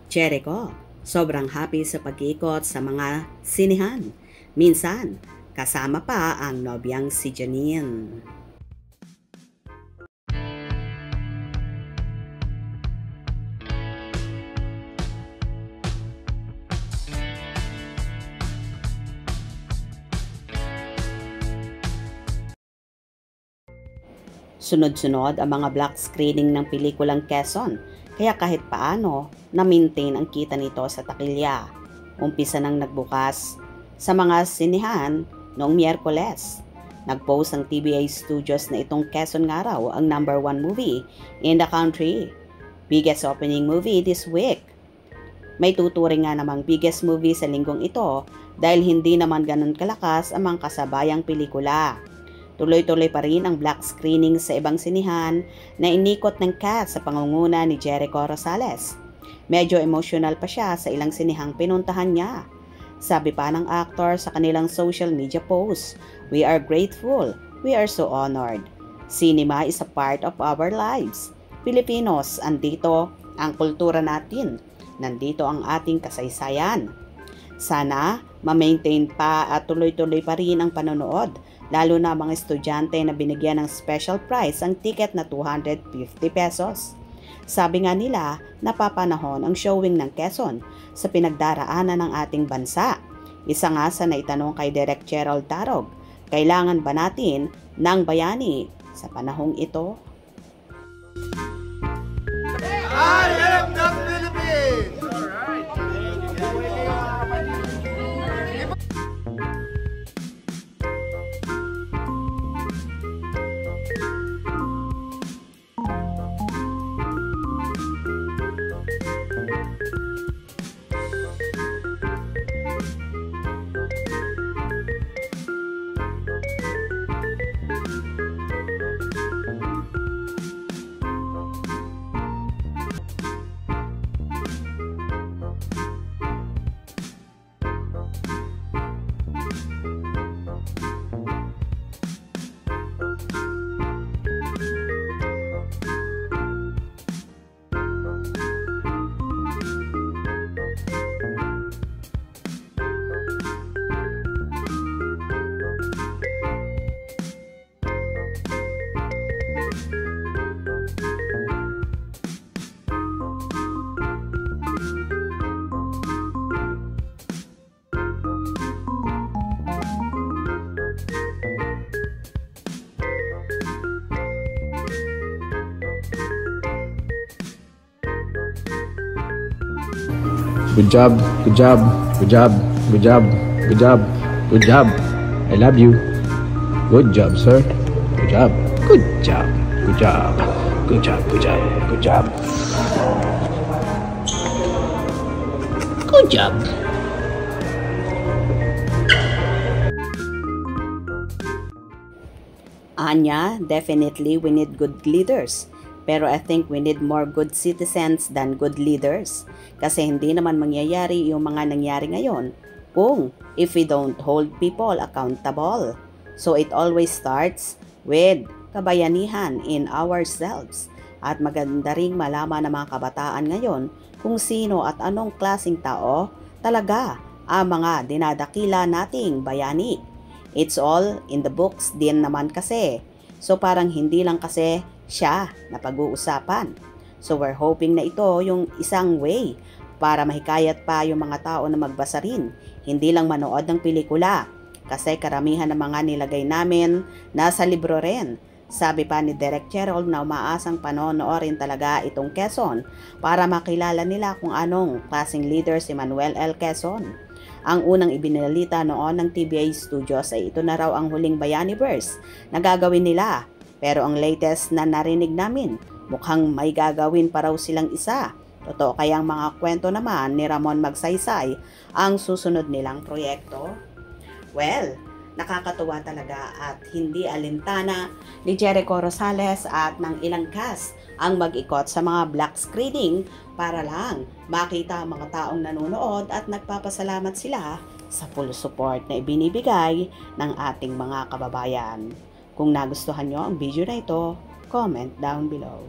Jericho, sobrang happy sa pag-iikot sa mga sinihan. Minsan, kasama pa ang nobyang si Janine. Sunod-sunod ang mga black screening ng pelikulang Quezon, kaya kahit paano, na-maintain ang kita nito sa takilya. Umpisa nang nagbukas sa mga sinihan noong Miyerkules. Nag-post ang TBA Studios na itong Quezon nga raw ang #1 movie in the country. Biggest opening movie this week. May tuturing nga namang biggest movie sa linggong ito dahil hindi naman ganun kalakas ang mga kasabayang pelikula. Tuloy-tuloy pa rin ang black screening sa ibang sinihan na inikot ng cast sa pangunguna ni Jericho Rosales. Medyo emotional pa siya sa ilang sinihang pinuntahan niya. Sabi pa ng actor sa kanilang social media post, "We are grateful, we are so honored. Cinema is a part of our lives. Pilipinos, andito ang kultura natin. Nandito ang ating kasaysayan." Sana ma-maintain pa at tuloy-tuloy pa rin ang panonood, lalo na mga estudyante na binigyan ng special price ang ticket na 250 pesos. Sabi nga nila, napapanahon ang showing ng Quezon sa pinagdaraanan ng ating bansa. Isa nga sa naitanong kay Direk Gerald Tarog, kailangan ba natin ng bayani sa panahong ito? I am the Philippines! Alright. Good job, good job, good job, good job, good job, good job. I love you. Good job, sir. Good job, good job, good job, good job, good job, good job. Good job. Anya, definitely we need good leaders. Pero I think we need more good citizens than good leaders. Kasi hindi naman mangyayari yung mga nangyari ngayon kung if we don't hold people accountable. So it always starts with kabayanihan in ourselves. At maganda ring malaman ng mga kabataan ngayon kung sino at anong klaseng tao talaga ang mga dinadakila nating bayani. It's all in the books din naman kasi. So parang hindi lang kasi siya na pag-uusapan. So we're hoping na ito yung isang way para mahikayat pa yung mga tao na magbasa rin, hindi lang manood ng pelikula. Kasi karamihan ng mga nilagay namin nasa libro rin. Sabi pa ni Direk Gerald na umaasang panonoorin talaga itong Quezon para makilala nila kung anong klaseng leader si Manuel L. Quezon. Ang unang ibinalita noon ng TBA Studios ay ito na raw ang huling Bayaniverse na gagawin nila. Pero ang latest na narinig namin, mukhang may gagawin pa raw silang isa. Totoo kayang mga kwento naman ni Ramon Magsaysay ang susunod nilang proyekto? Well, nakakatuwa talaga at hindi alintana ni Jericho Rosales at ng ilang cast ang mag-ikot sa mga black screening para lang makita ang mga taong nanonood at nagpapasalamat sila sa full support na ibinibigay ng ating mga kababayan. Kung nagustuhan nyo ang video na ito, comment down below.